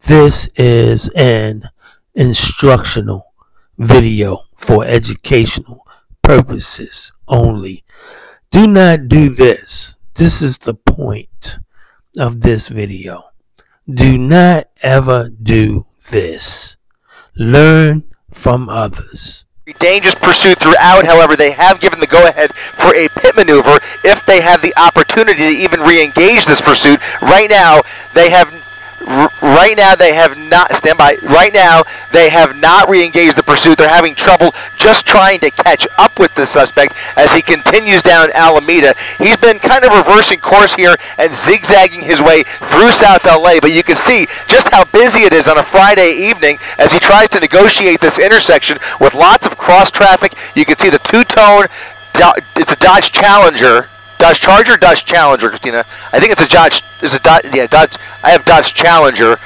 This is an instructional video for educational purposes only. Do not do this. This is the point of this video. Do not ever do this. Learn from others. Dangerous pursuit throughout. However, they have given the go-ahead for a pit maneuver if they have the opportunity to even re-engage this pursuit. Right now, they have not stand by. Right now, they have not re-engaged the pursuit. They're having trouble just trying to catch up with the suspect as he continues down Alameda. He's been kind of reversing course here and zigzagging his way through South LA, but you can see just how busy it is on a Friday evening as he tries to negotiate this intersection with lots of cross traffic. You can see the two-tone, it's a Dodge Challenger. Dodge Charger, Dodge Challenger, Christina. I think it's a Dodge. Yeah, Dodge. I have Dodge Challenger.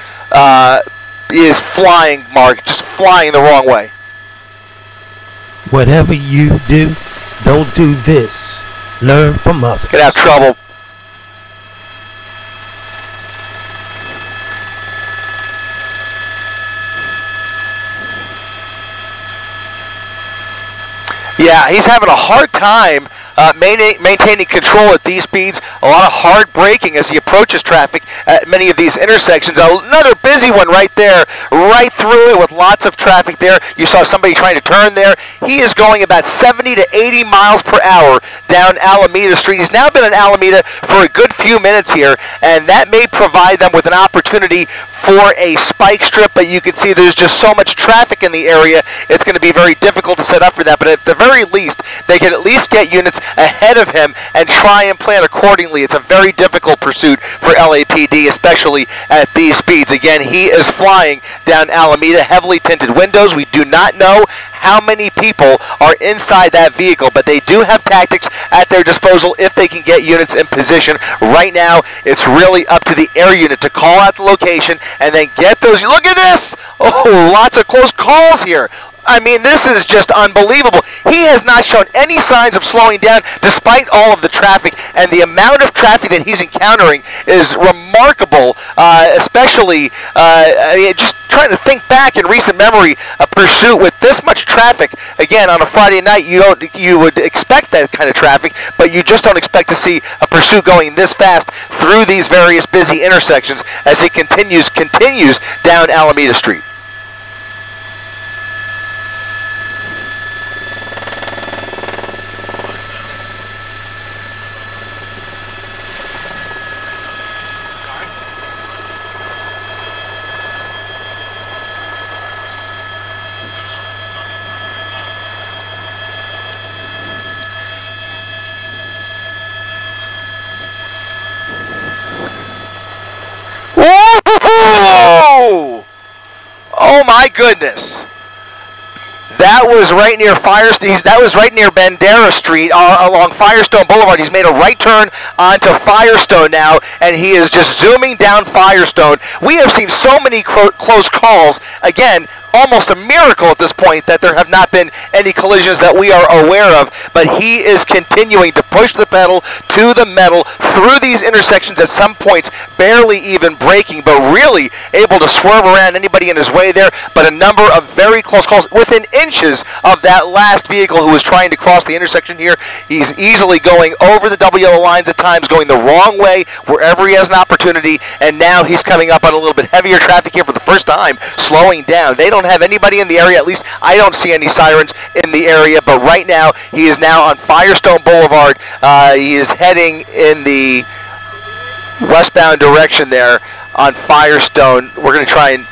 Is flying, Mark, just flying the wrong way. Whatever you do, don't do this. Learn from others. Could have trouble. Yeah, he's having a hard time maintaining control at these speeds. A lot of hard braking as he approaches traffic at many of these intersections. Another busy one right there, right through it with lots of traffic there. You saw somebody trying to turn there. He is going about 70 to 80 miles per hour down Alameda Street. He's now been in Alameda for a good few minutes here, and that may provide them with an opportunity for a spike strip, but you can see there's just so much traffic in the area, it's going to be very difficult to set up for that. But at the very least, they can at least get units ahead of him and try and plan accordingly. It's a very difficult pursuit for LAPD, especially at these speeds. Again, he is flying down Alameda, heavily tinted windows. We do not know how many people are inside that vehicle, but they do have tactics at their disposal if they can get units in position. Right now, it's really up to the air unit to call out the location and then get those. Look at this! Oh, lots of close calls here. I mean, this is just unbelievable. He has not shown any signs of slowing down despite all of the traffic, and the amount of traffic that he's encountering is remarkable, especially just trying to think back in recent memory, a pursuit with this much traffic. Again, on a Friday night, you would expect that kind of traffic, but you just don't expect to see a pursuit going this fast through these various busy intersections as he continues down Alameda Street. Oh my goodness! That was right near That was right near Bandera Street along Firestone Boulevard. He's made a right turn onto Firestone now, and he is just zooming down Firestone. We have seen so many close calls. Again, almost a miracle at this point that there have not been any collisions that we are aware of, but he is continuing to push the pedal to the metal through these intersections, at some points barely even braking, but really able to swerve around anybody in his way there. But a number of very close calls within inches of that last vehicle who was trying to cross the intersection here. He's easily going over the double yellow lines at times, going the wrong way wherever he has an opportunity, and now he's coming up on a little bit heavier traffic here for the first time, slowing down. They don't have anybody in the area, at least I don't see any sirens in the area, but right now he is now on Firestone Boulevard. He is heading in the westbound direction there on Firestone. We're going to try and,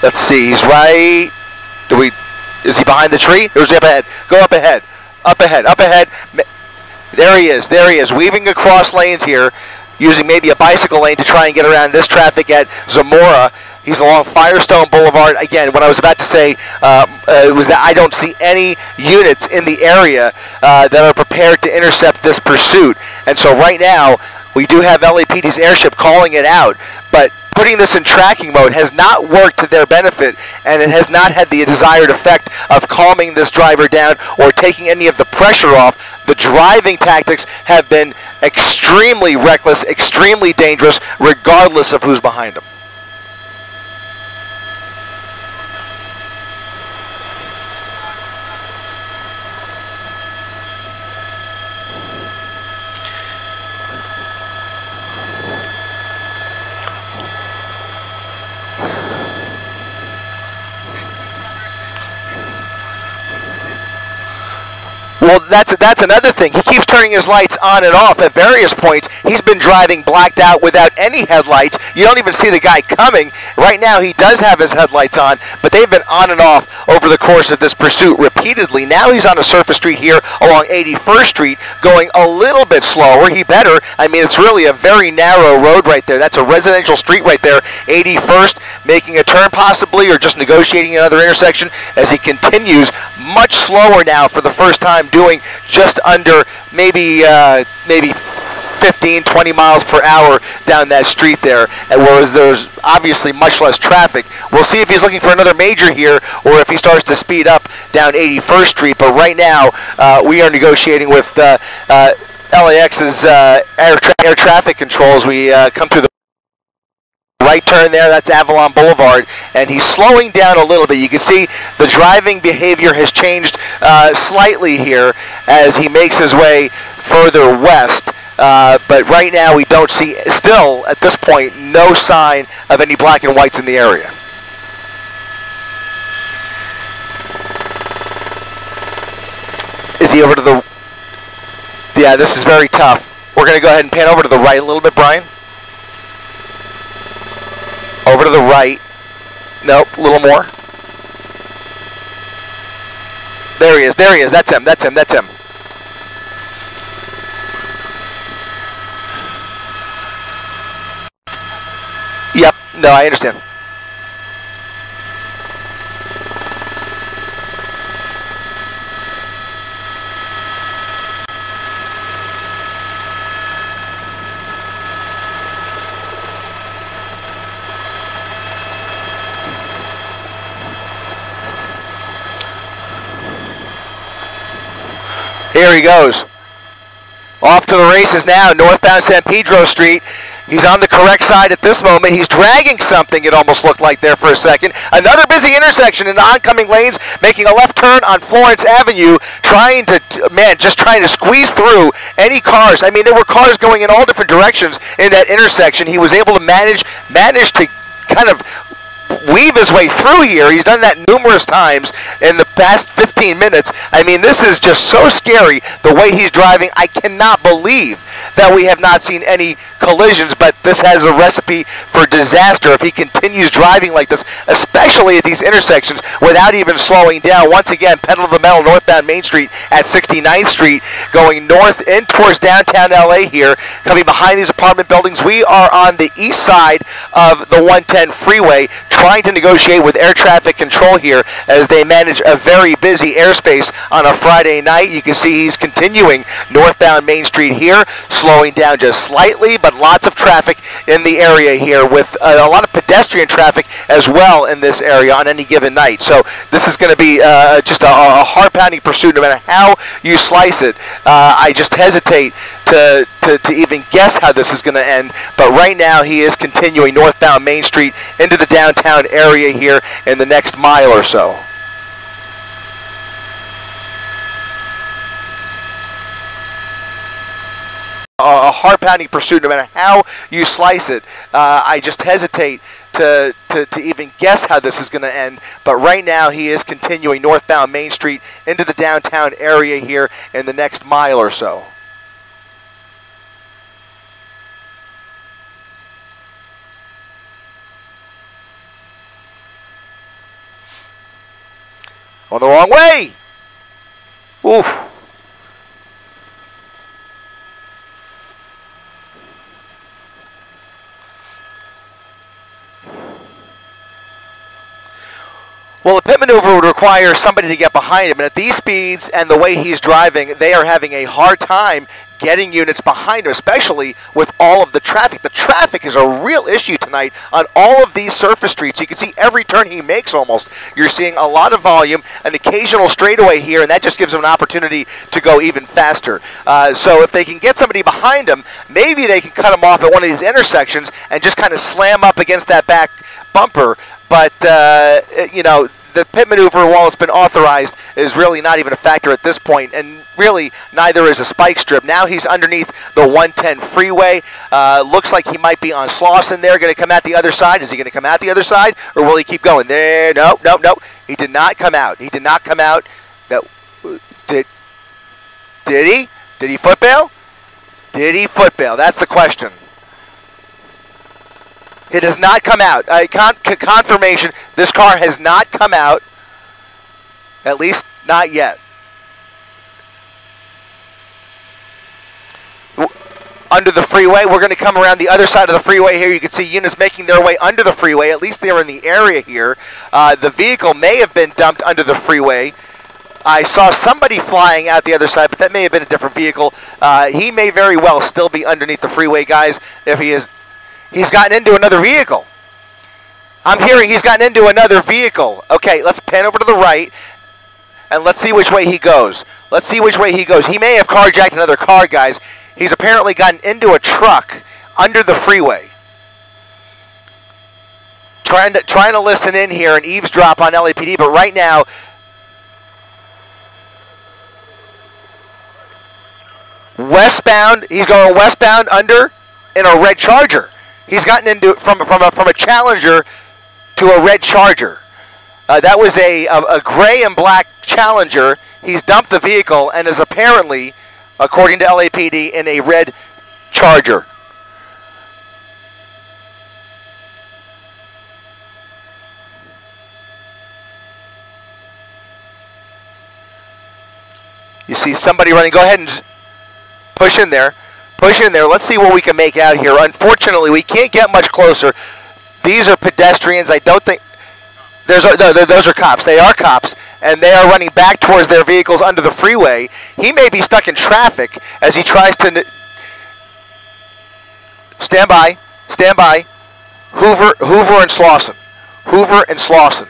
let's see, he's right, is he behind the tree, or is he up ahead? Go up ahead, up ahead, up ahead. There he is, weaving across lanes here, using maybe a bicycle lane to try and get around this traffic at Zamora. He's along Firestone Boulevard. Again, what I was about to say was that I don't see any units in the area that are prepared to intercept this pursuit. And so right now, we do have LAPD's airship calling it out, but putting this in tracking mode has not worked to their benefit, and it has not had the desired effect of calming this driver down or taking any of the pressure off. The driving tactics have been extremely reckless, extremely dangerous, regardless of who's behind them. Well, that's another thing. He keeps turning his lights on and off at various points. He's been driving blacked out without any headlights. You don't even see the guy coming. Right now, he does have his headlights on, but they've been on and off over the course of this pursuit repeatedly. Now he's on a surface street here along 81st Street, going a little bit slower. He better. I mean, it's really a very narrow road right there. That's a residential street right there. 81st, making a turn possibly, or just negotiating another intersection as he continues much slower now for the first time, doing just under maybe 15, 20 miles per hour down that street there, and whereas there's obviously much less traffic. We'll see if he's looking for another major here or if he starts to speed up down 81st Street, but right now we are negotiating with LAX's air traffic control as we come through the right turn there. That's Avalon Boulevard, and he's slowing down a little bit. You can see the driving behavior has changed slightly here as he makes his way further west, but right now we don't see, still at this point, no sign of any black and whites in the area. Is he over to the... Yeah, this is very tough. We're going to go ahead and pan over to the right a little bit, Brian. Over to the right. Nope, a little more. There he is, there he is. That's him, that's him, that's him. Yep, no, I understand. Here he goes. Off to the races now, northbound San Pedro Street. He's on the correct side at this moment. He's dragging something, it almost looked like there for a second. Another busy intersection in oncoming lanes, making a left turn on Florence Avenue, trying to squeeze through any cars. I mean, there were cars going in all different directions in that intersection. He was able to manage to kind of weave his way through here. He's done that numerous times in the past 15 minutes. I mean, this is just so scary, the way he's driving. I cannot believe that we have not seen any collisions, but this has a recipe for disaster if he continues driving like this, especially at these intersections without even slowing down. Once again, pedal to the metal, northbound Main Street at 69th Street, going north in towards downtown LA here, coming behind these apartment buildings. We are on the east side of the 110 freeway, trying to negotiate with air traffic control here as they manage a very busy airspace on a Friday night. You can see he's continuing northbound Main Street here, slowing down just slightly, but lots of traffic in the area here with a lot of pedestrian traffic as well in this area on any given night. So this is going to be just a heart-pounding pursuit no matter how you slice it. I just hesitate to even guess how this is going to end, but right now he is continuing northbound Main Street into the downtown area here in the next mile or so. A heart-pounding pursuit no matter how you slice it. I just hesitate to even guess how this is going to end, but right now he is continuing northbound Main Street into the downtown area here in the next mile or so. On the wrong way! Oof. Well, a pit maneuver would require somebody to get behind him, and at these speeds and the way he's driving, they are having a hard time getting units behind him, especially with all of the traffic. The traffic is a real issue tonight on all of these surface streets. You can see every turn he makes almost. You're seeing a lot of volume, an occasional straightaway here, and that just gives him an opportunity to go even faster. So if they can get somebody behind him, maybe they can cut him off at one of these intersections and just kind of slam up against that back bumper. But, you know, the pit maneuver, while it's been authorized, is really not even a factor at this point, and really neither is a spike strip. Now he's underneath the 110 freeway. Looks like he might be on Slauson there, going to come out the other side. Is he going to come out the other side, or will he keep going? There, no. He did not come out. He did not come out. No. Did he? Did he foot bail? Did he foot bail? That's the question. It has not come out. Confirmation, this car has not come out. At least not yet. Under the freeway, we're going to come around the other side of the freeway here. You can see units making their way under the freeway. At least they're in the area here. The vehicle may have been dumped under the freeway. I saw somebody flying out the other side, but that may have been a different vehicle. He may very well still be underneath the freeway, guys, if he is. He's gotten into another vehicle. I'm hearing he's gotten into another vehicle. Okay, let's pan over to the right, and let's see which way he goes. Let's see which way he goes. He may have carjacked another car, guys. He's apparently gotten into a truck under the freeway. Trying to listen in here and eavesdrop on LAPD, but right now, westbound, he's going westbound under in a red Charger. He's gotten into from a Challenger to a red Charger. That was a gray and black Challenger. He's dumped the vehicle and is apparently, according to LAPD, in a red Charger. You see somebody running. Go ahead and push in there. Push in there. Let's see what we can make out here. Unfortunately, we can't get much closer. These are pedestrians. I don't think... those are cops. They are cops, and they are running back towards their vehicles under the freeway. He may be stuck in traffic as he tries to... Stand by. Stand by. Hoover and Slauson. Hoover and Slauson.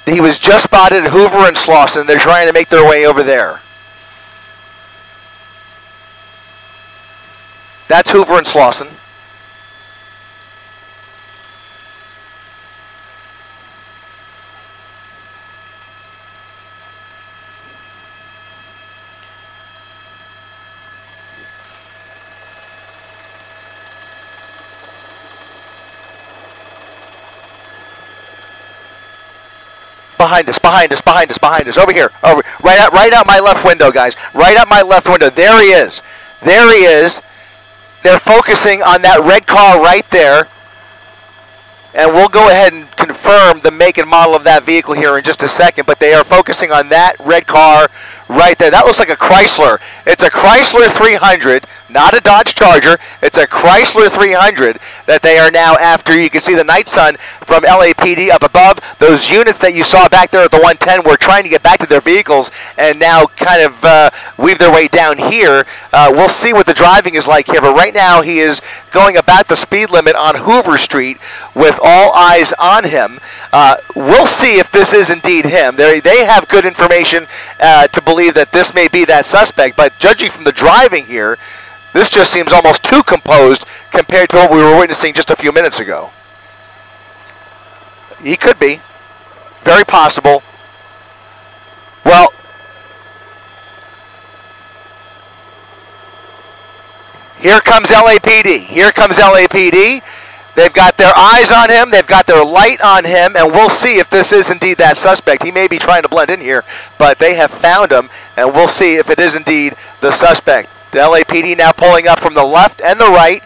He was just spotted at Hoover and Slauson. They're trying to make their way over there. That's Hoover and Slauson. Behind us, behind us, behind us, behind us. Over here. Over, right out my left window, guys. Right out my left window. There he is. There he is. They're focusing on that red car right there. And we'll go ahead and confirm the make and model of that vehicle here in just a second. But they are focusing on that red car right there. That looks like a Chrysler. It's a Chrysler 300, not a Dodge Charger. It's a Chrysler 300 that they are now after. You can see the night sun from LAPD up above. Those units that you saw back there at the 110 were trying to get back to their vehicles and now kind of weave their way down here. We'll see what the driving is like here, but right now he is going about the speed limit on Hoover Street with all eyes on him. We'll see if this is indeed him. They have good information to believe that this may be that suspect, but judging from the driving here, this just seems almost too composed compared to what we were witnessing just a few minutes ago. He could be. Very possible. Well, here comes LAPD. Here comes LAPD. They've got their eyes on him. They've got their light on him, and we'll see if this is indeed that suspect. He may be trying to blend in here, but they have found him, and we'll see if it is indeed the suspect. The LAPD now pulling up from the left and the right.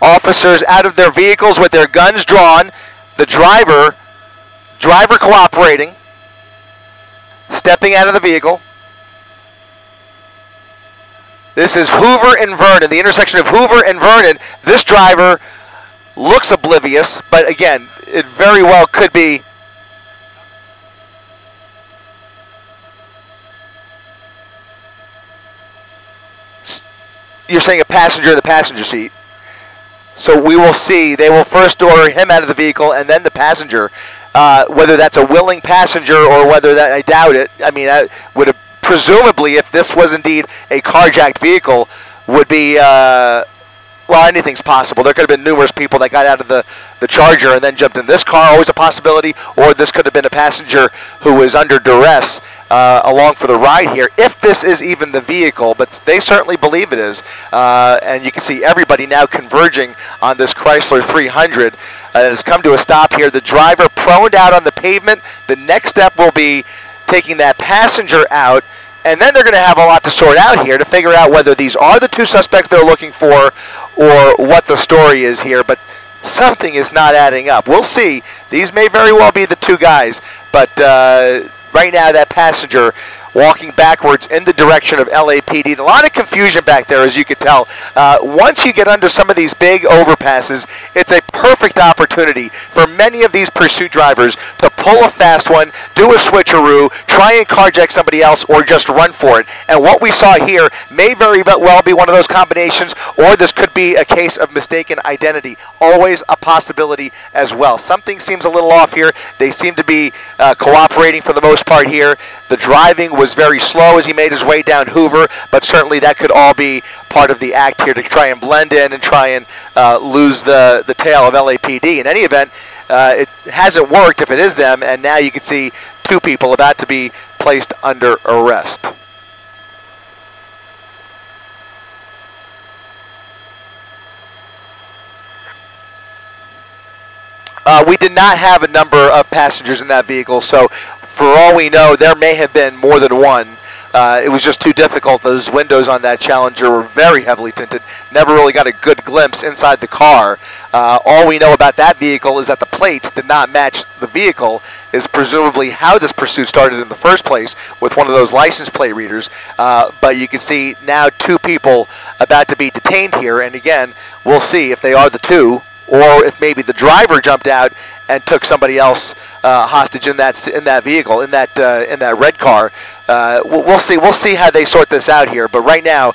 Officers out of their vehicles with their guns drawn. The driver cooperating, stepping out of the vehicle. This is Hoover and Vernon, the intersection of Hoover and Vernon. This driver looks oblivious, but again, it very well could be. You're saying a passenger in the passenger seat. So we will see. They will first order him out of the vehicle and then the passenger. Whether that's a willing passenger or whether that, I doubt it. I mean, I would have, presumably, if this was indeed a carjacked vehicle, would be, well, anything's possible. There could have been numerous people that got out of the Charger and then jumped in this car, always a possibility, or this could have been a passenger who was under duress along for the ride here, if this is even the vehicle, but they certainly believe it is. And you can see everybody now converging on this Chrysler 300. It has come to a stop here. The driver proned out on the pavement. The next step will be taking that passenger out And then they're going to have a lot to sort out here to figure out whether these are the two suspects they're looking for or what the story is here. But something is not adding up. We'll see. These may very well be the two guys. But right now, that passenger walking backwards in the direction of LAPD. A lot of confusion back there, as you could tell. Once you get under some of these big overpasses, it's a perfect opportunity for many of these pursuit drivers to pull a fast one, do a switcheroo, try and carjack somebody else, or just run for it. And what we saw here may very well be one of those combinations, or this could be a case of mistaken identity. Always a possibility as well. Something seems a little off here. They seem to be cooperating for the most part here. The driving was very slow as he made his way down Hoover, but certainly that could all be part of the act here to try and blend in and try and lose the tail of LAPD. In any event, it hasn't worked if it is them, and now you can see two people about to be placed under arrest. We did not have a number of passengers in that vehicle, so for all we know, there may have been more than one. It was just too difficult. Those windows on that Challenger were very heavily tinted. Never really got a good glimpse inside the car. All we know about that vehicle is that the plates did not match the vehicle, is presumably how this pursuit started in the first place with one of those license plate readers. But you can see now two people about to be detained here. And again, we'll see if they are the two, or if maybe the driver jumped out and took somebody else hostage in that vehicle, in that red car. We'll see. We'll see how they sort this out here. But right now,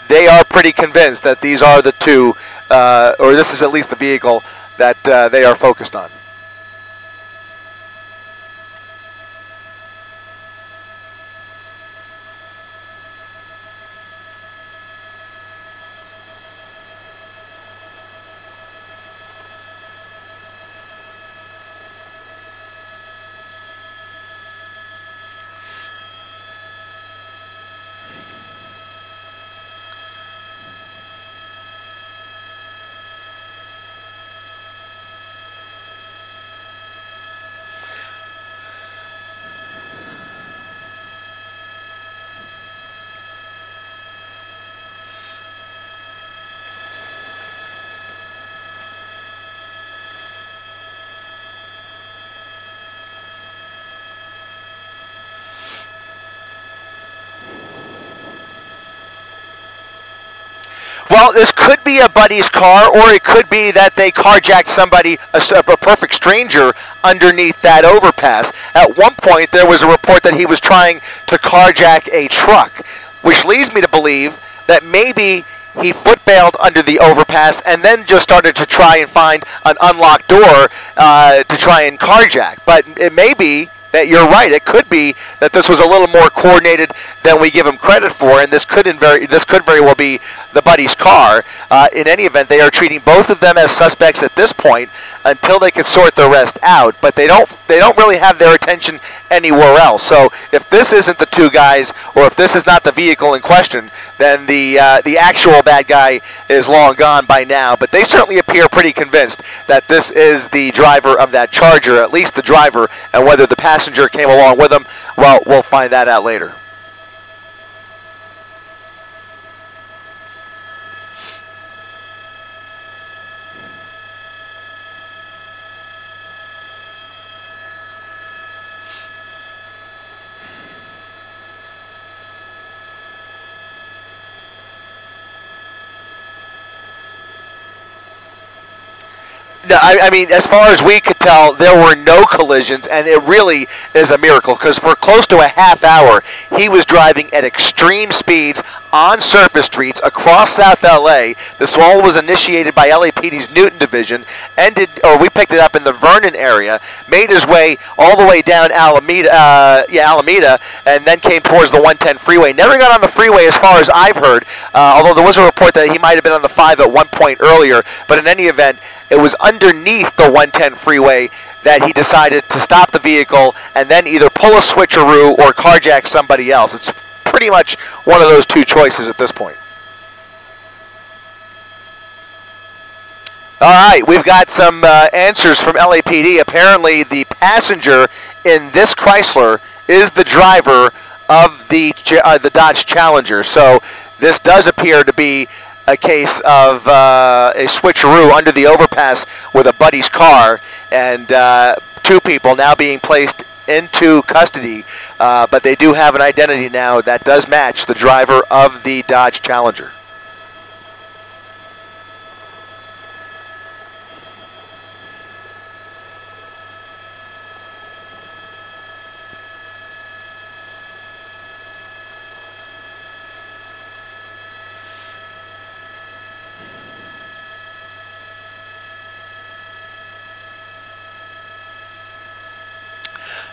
they are pretty convinced that these are the two, or this is at least the vehicle that they are focused on. Well, this could be a buddy's car, or it could be that they carjacked somebody, a perfect stranger, underneath that overpass. At one point, there was a report that he was trying to carjack a truck, which leads me to believe that maybe he foot-bailed under the overpass and then just started to try and find an unlocked door to try and carjack. But it may be that you're right. It could be that this was a little more coordinated than we give him credit for, and this could very well be the buddy's car. In any event, they are treating both of them as suspects at this point until they can sort the rest out. But they don't really have their attention anywhere else. So if this isn't the two guys, or if this is not the vehicle in question, then the actual bad guy is long gone by now. But they certainly appear pretty convinced that this is the driver of that Charger, at least the driver, and whether the passenger came along with him, well, we'll find that out later. No, I mean, as far as we could tell, there were no collisions, and it really is a miracle, because for close to a half hour, he was driving at extreme speeds on surface streets across South LA. This all was initiated by LAPD's Newton Division, we picked it up in the Vernon area, made his way all the way down Alameda, and then came towards the 110 freeway. Never got on the freeway as far as I've heard, although there was a report that he might have been on the 5 at one point earlier, but in any event, it was underneath the 110 freeway that he decided to stop the vehicle and then either pull a switcheroo or carjack somebody else. It's pretty much one of those two choices at this point. All right, we've got some answers from LAPD. Apparently, the passenger in this Chrysler is the driver of the Dodge Challenger. So this does appear to be a case of a switcheroo under the overpass with a buddy's car, and 2 people now being placed into custody, but they do have an identity now that does match the driver of the Dodge Challenger.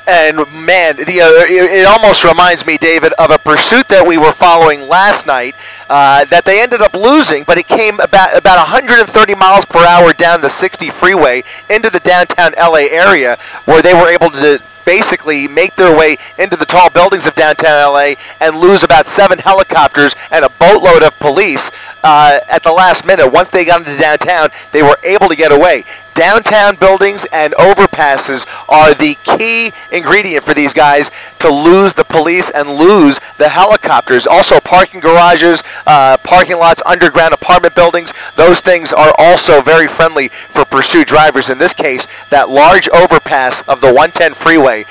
And man, it almost reminds me, David, of a pursuit that we were following last night that they ended up losing, but it came about 130 miles per hour down the 60 freeway into the downtown LA area, where they were able to basically make their way into the tall buildings of downtown LA and lose about 7 helicopters and a boatload of police at the last minute. Once they got into downtown, they were able to get away. Downtown buildings and overpasses are the key ingredient for these guys to lose the police and lose the helicopters. Also, parking garages, parking lots, underground apartment buildings, those things are also very friendly for pursuit drivers. In this case, that large overpass of the 110 freeway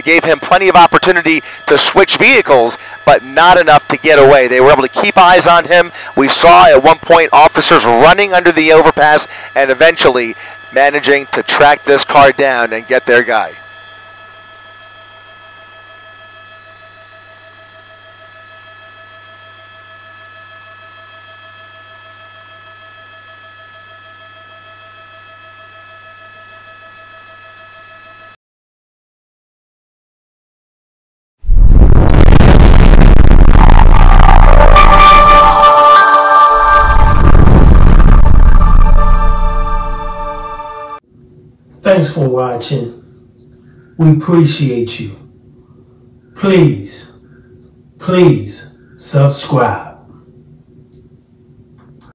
gave him plenty of opportunity to switch vehicles, but not enough to get away. They were able to keep eyes on him. We saw at one point officers running under the overpass and eventually managing to track this car down and get their guy. Thanks for watching. We appreciate you. Please subscribe.